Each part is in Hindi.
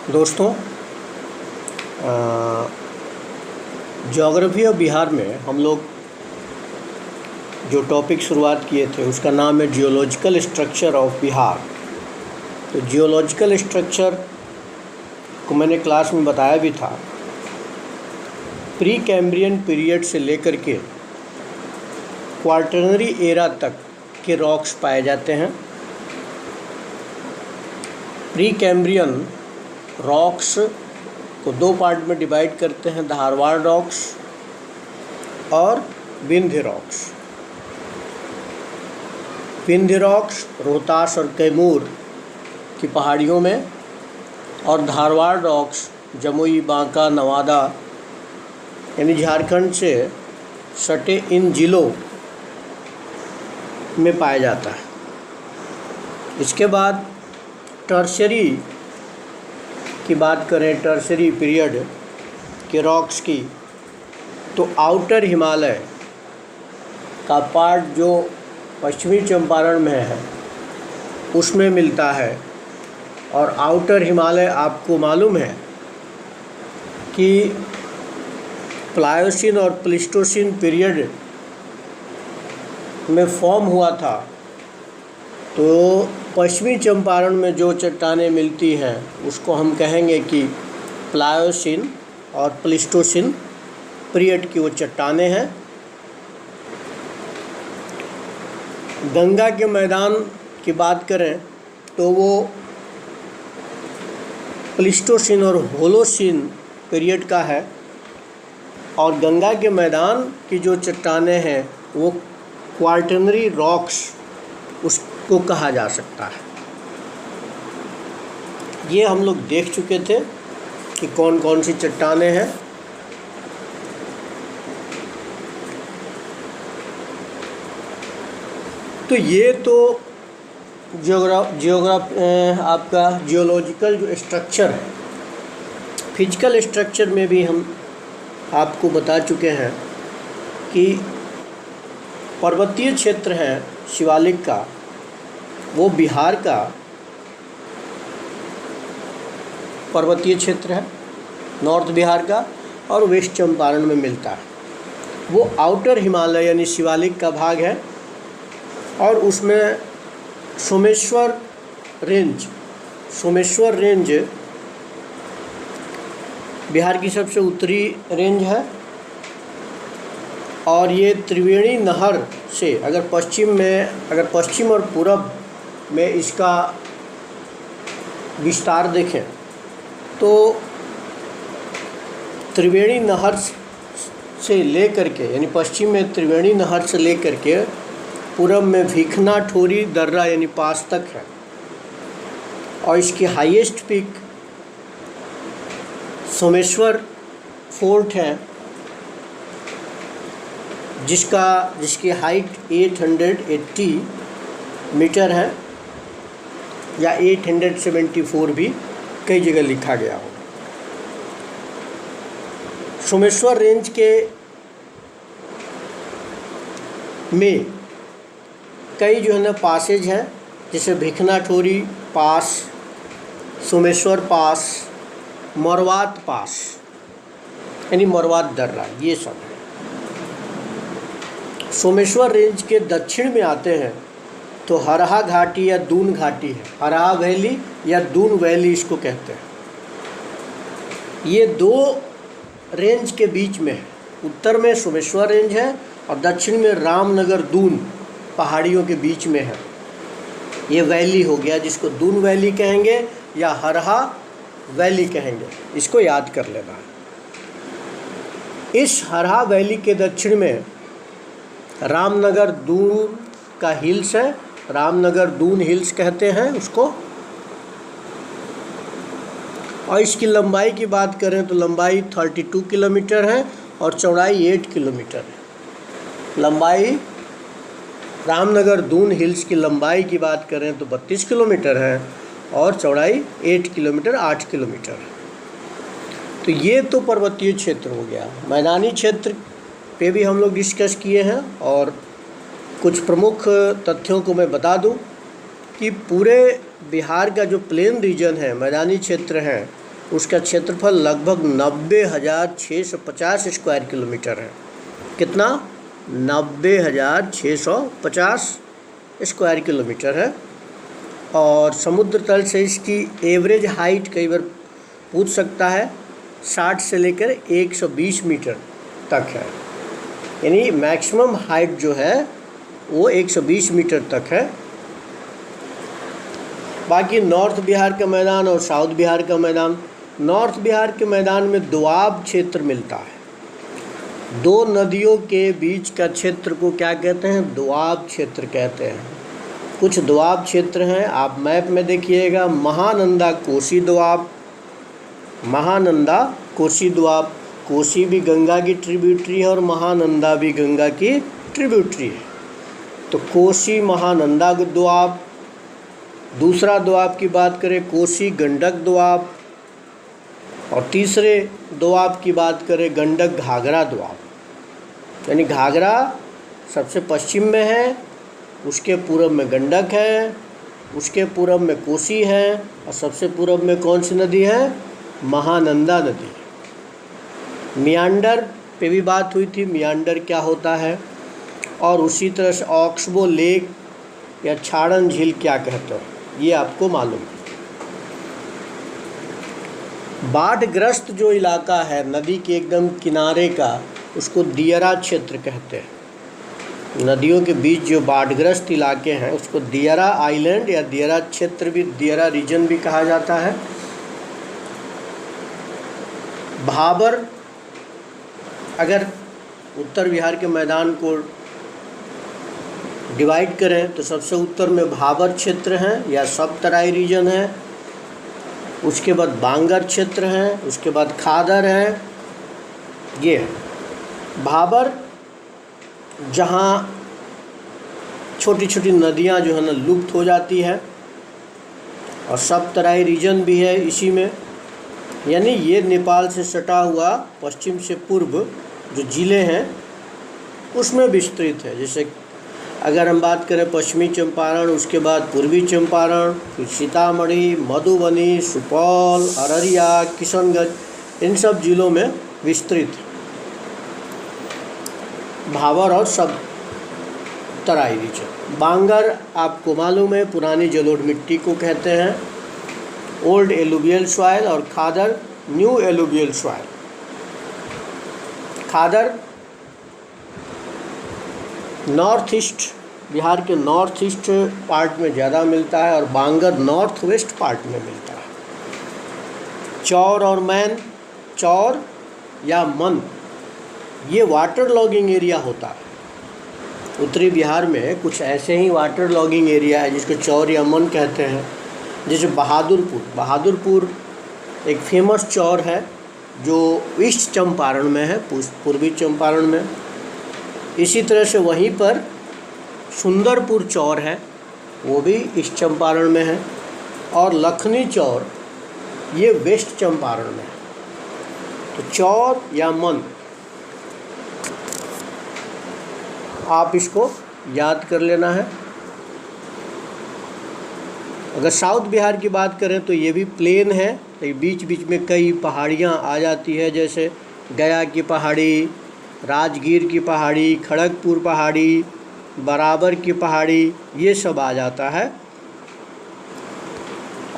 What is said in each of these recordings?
दोस्तों, ज्योग्राफी ऑफ बिहार में हम लोग जो टॉपिक शुरुआत किए थे उसका नाम है जियोलॉजिकल स्ट्रक्चर ऑफ बिहार। तो जियोलॉजिकल स्ट्रक्चर को मैंने क्लास में बताया भी था। प्री कैम्ब्रियन पीरियड से लेकर के क्वार्टरनरी एरा तक के रॉक्स पाए जाते हैं। प्री कैम्ब्रियन रॉक्स को दो पार्ट में डिवाइड करते हैं, धारवाड़ रॉक्स और विंध्य रॉक्स। विंध्य रॉक्स रोहतास और कैमूर की पहाड़ियों में, और धारवाड़ रॉक्स जमुई, बांका, नवादा यानी झारखंड से सटे इन जिलों में पाया जाता है। इसके बाद टर्शरी की बात करें, टर्शरी पीरियड के रॉक्स की, तो आउटर हिमालय का पार्ट जो पश्चिमी चंपारण में है उसमें मिलता है। और आउटर हिमालय आपको मालूम है कि प्लायोसिन और प्लीस्टोसिन पीरियड में फॉर्म हुआ था। तो पश्चिमी चंपारण में जो चट्टानें मिलती हैं उसको हम कहेंगे कि प्लायोसिन और प्लीस्टोसिन पीरियड की वो चट्टानें हैं। गंगा के मैदान की बात करें तो वो प्लीस्टोसिन और होलोसिन पीरियड का है, और गंगा के मैदान की जो चट्टानें हैं वो क्वार्टरनरी रॉक्स उसको कहा जा सकता है। ये हम लोग देख चुके थे कि कौन कौन सी चट्टानें हैं। तो ये तो आपका जियोलॉजिकल जो स्ट्रक्चर है। फिजिकल स्ट्रक्चर में भी हम आपको बता चुके हैं कि पर्वतीय क्षेत्र है शिवालिक का, वो बिहार का पर्वतीय क्षेत्र है, नॉर्थ बिहार का, और वेस्ट चंपारण में मिलता है। वो आउटर हिमालय यानी शिवालिक का भाग है, और उसमें सोमेश्वर रेंज बिहार की सबसे उत्तरी रेंज है। और ये त्रिवेणी नहर से अगर पश्चिम और पूरब में इसका विस्तार देखें तो त्रिवेणी नहर से लेकर के, यानी पश्चिम में त्रिवेणी नहर से लेकर के पूरब में भीखना ठोरी दर्रा यानी पास तक है। और इसकी हाईएस्ट पीक सोमेश्वर फोर्ट है, जिसकी हाइट 880 मीटर है, या 874 भी कई जगह लिखा गया हो। सोमेश्वर रेंज के में कई जो है ना पासेज हैं, जैसे भिखना ठोरी पास, सोमेश्वर पास, मोरवात पास यानी मोरवात दर्रा, ये सब है। सोमेश्वर रेंज के दक्षिण में आते हैं तो हरहा घाटी या दून घाटी है। हरहा वैली या दून वैली इसको कहते हैं। ये दो रेंज के बीच में है। उत्तर में सोमेश्वर रेंज है और दक्षिण में रामनगर दून पहाड़ियों के बीच में है। ये वैली हो गया, जिसको दून वैली कहेंगे या हरहा वैली कहेंगे, इसको याद कर लेना। इस हरहा वैली के दक्षिण में रामनगर दून का हिल्स है, रामनगर दून हिल्स कहते हैं उसको। और इसकी लंबाई की बात करें तो लंबाई 32 किलोमीटर है और चौड़ाई 8 किलोमीटर है। लंबाई रामनगर दून हिल्स की लंबाई की बात करें तो 32 किलोमीटर है और चौड़ाई 8 किलोमीटर 8 किलोमीटर है। तो ये तो पर्वतीय क्षेत्र हो गया। मैदानी क्षेत्र पे भी हम लोग डिस्कस किए हैं, और कुछ प्रमुख तथ्यों को मैं बता दूं कि पूरे बिहार का जो प्लेन रीजन है, मैदानी क्षेत्र हैं, उसका क्षेत्रफल लगभग 90,650 स्क्वायर किलोमीटर है। कितना? 90,650 स्क्वायर किलोमीटर है। और समुद्र तल से इसकी एवरेज हाइट कई बार पूछ सकता है 60 से लेकर 120 मीटर तक है, यानी मैक्सिमम हाइट जो है वो 120 मीटर तक है। बाकी नॉर्थ बिहार का मैदान और साउथ बिहार का मैदान, नॉर्थ बिहार के मैदान में दोआब क्षेत्र मिलता है। दो नदियों के बीच का क्षेत्र को क्या कहते हैं? दोआब क्षेत्र कहते हैं। कुछ दोआब क्षेत्र हैं, आप मैप में देखिएगा, महानंदा कोसी दोआब, महानंदा कोसी दोआब। कोसी भी गंगा की ट्रिब्यूटरी है और महानंदा भी गंगा की ट्रिब्यूटरी है। तो कोसी महानंदा दोआब। दूसरा दोआब की बात करें, कोसी गंडक दोआब। और तीसरे दोआब की बात करें, गंडक घाघरा दोआब। यानी घाघरा सबसे पश्चिम में है, उसके पूर्व में गंडक है, उसके पूर्व में कोसी है, और सबसे पूर्व में कौन सी नदी है? महानंदा नदी। मियांडर पे भी बात हुई थी, मियांडर क्या होता है, और उसी तरह से ऑक्सबो लेक या छाड़न झील क्या कहते हैं, ये आपको मालूम है। बाढ़ग्रस्त जो इलाका है नदी के एकदम किनारे का, उसको दियरा क्षेत्र कहते हैं। नदियों के बीच जो बाढ़ग्रस्त इलाके हैं उसको दियरा आइलैंड या दियरा क्षेत्र भी, दियरा रीजन भी कहा जाता है। भाबर, अगर उत्तर बिहार के मैदान को डिवाइड करें तो सबसे उत्तर में भाबर क्षेत्र है या सब तराई रीजन है, उसके बाद बांगर क्षेत्र है, उसके बाद खादर है। ये भाबर जहाँ छोटी छोटी नदियाँ जो है ना लुप्त हो जाती है, और सब तराई रीजन भी है इसी में, यानी ये नेपाल से सटा हुआ पश्चिम से पूर्व जो ज़िले हैं उसमें विस्तृत है। जैसे अगर हम बात करें पश्चिमी चंपारण, उसके बाद पूर्वी चंपारण, फिर सीतामढ़ी, मधुबनी, सुपौल, अररिया, किशनगंज, इन सब जिलों में विस्तृत है भाबर और सब तराई रीजन। बांगर आपको मालूम है पुरानी जलोढ़ मिट्टी को कहते हैं, ओल्ड एलुवियल सॉइल, और खादर न्यू एलुवियल सॉइल। खादर नॉर्थ ईस्ट, बिहार के नॉर्थ ईस्ट पार्ट में ज़्यादा मिलता है, और बांगर नॉर्थ वेस्ट पार्ट में मिलता है। चौर और मैन, चौर या मन, ये वाटर लॉगिंग एरिया होता है। उत्तरी बिहार में कुछ ऐसे ही वाटर लॉगिंग एरिया है जिसको चौर या मन कहते हैं। जैसे बहादुरपुर, बहादुरपुर एक फेमस चौर है जो ईस्ट चंपारण में है, पूर्वी चंपारण में। इसी तरह से वहीं पर सुंदरपुर चौर है, वो भी ईस्ट चंपारण में है, और लखनी चौर ये वेस्ट चंपारण में है। तो चौर या मन, आप इसको याद कर लेना है। अगर साउथ बिहार की बात करें तो ये भी प्लेन है, लेकिन बीच बीच में कई पहाड़ियाँ आ जाती है, जैसे गया की पहाड़ी, राजगीर की पहाड़ी, खड़गपुर पहाड़ी, बराबर की पहाड़ी, ये सब आ जाता है।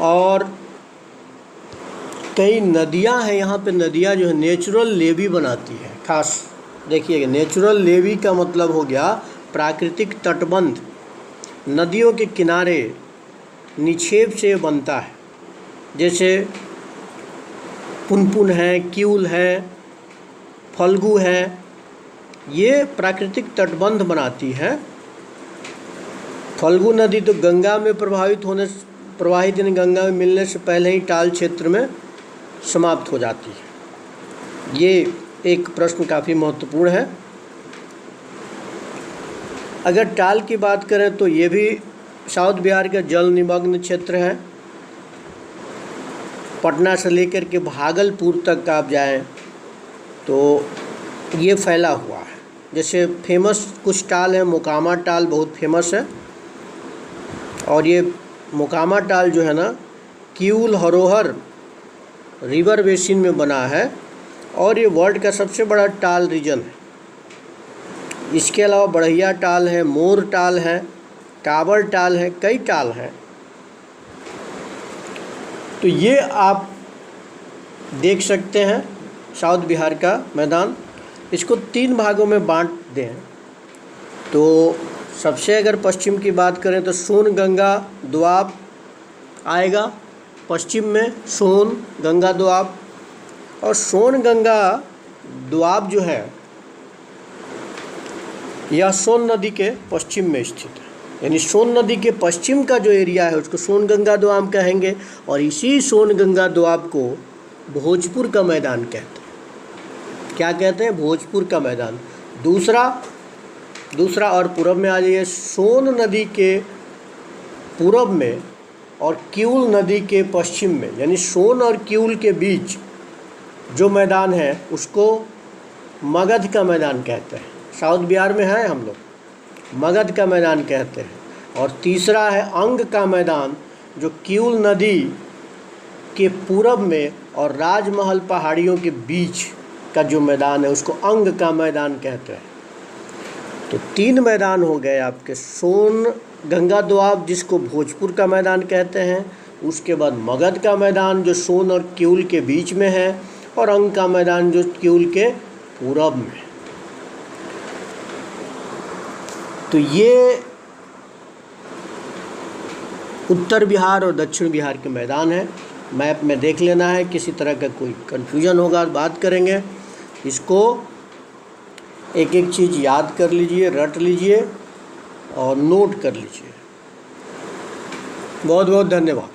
और कई नदियाँ हैं यहाँ पे, नदियाँ जो है नेचुरल लेवी बनाती है। खास देखिएगा, नेचुरल लेवी का मतलब हो गया प्राकृतिक तटबंध। नदियों के किनारे निक्षेप से बनता है, जैसे पुनपुन है, क्यूल है, फल्गु है, ये प्राकृतिक तटबंध बनाती है। फल्गु नदी तो गंगा में प्रवाहित यानी गंगा में मिलने से पहले ही टाल क्षेत्र में समाप्त हो जाती है। ये एक प्रश्न काफ़ी महत्वपूर्ण है। अगर टाल की बात करें तो ये भी साउथ बिहार का जल निमग्न क्षेत्र है। पटना से लेकर के भागलपुर तक आप जाएं तो ये फैला हुआ है। जैसे फेमस कुछ टाल है, मोकामा टाल बहुत फेमस है, और ये मोकामा टाल जो है ना किऊल हरोहर रिवर बेसिन में बना है और ये वर्ल्ड का सबसे बड़ा टाल रीजन है। इसके अलावा बढ़िया टाल है, मोर टाल है, टावर टाल है, कई टाल हैं। तो ये आप देख सकते हैं साउथ बिहार का मैदान। इसको 3 भागों में बांट दें तो सबसे अगर पश्चिम की बात करें तो सोन गंगा दोआब आएगा, पश्चिम में सोन गंगा दोआब। और सोन गंगा दोआब जो है यह सोन नदी के पश्चिम में स्थित है, यानी सोन नदी के पश्चिम का जो एरिया है उसको सोन गंगा दोआब कहेंगे। और इसी सोन गंगा दोआब को भोजपुर का मैदान कहते हैं। क्या कहते हैं? भोजपुर का मैदान। दूसरा और पूरब में आ जाइए, सोन नदी के पूरब में और किऊल नदी के पश्चिम में, यानी सोन और किऊल के बीच जो मैदान है उसको मगध का मैदान कहते हैं। साउथ बिहार में है हम लोग, मगध का मैदान कहते हैं। और तीसरा है अंग का मैदान, जो किऊल नदी के पूरब में और राजमहल पहाड़ियों के बीच का जो मैदान है उसको अंग का मैदान कहते हैं। तो 3 मैदान हो गए आपके, सोन गंगा दोआब जिसको भोजपुर का मैदान कहते हैं, उसके बाद मगध का मैदान जो सोन और किऊल के बीच में है, और अंग का मैदान जो किऊल के पूरब में। तो ये उत्तर बिहार और दक्षिण बिहार के मैदान है। मैप में देख लेना है, किसी तरह का कोई कन्फ्यूजन होगा बात करेंगे। इसको एक एक चीज़ याद कर लीजिए, रट लीजिए और नोट कर लीजिए। बहुत बहुत धन्यवाद।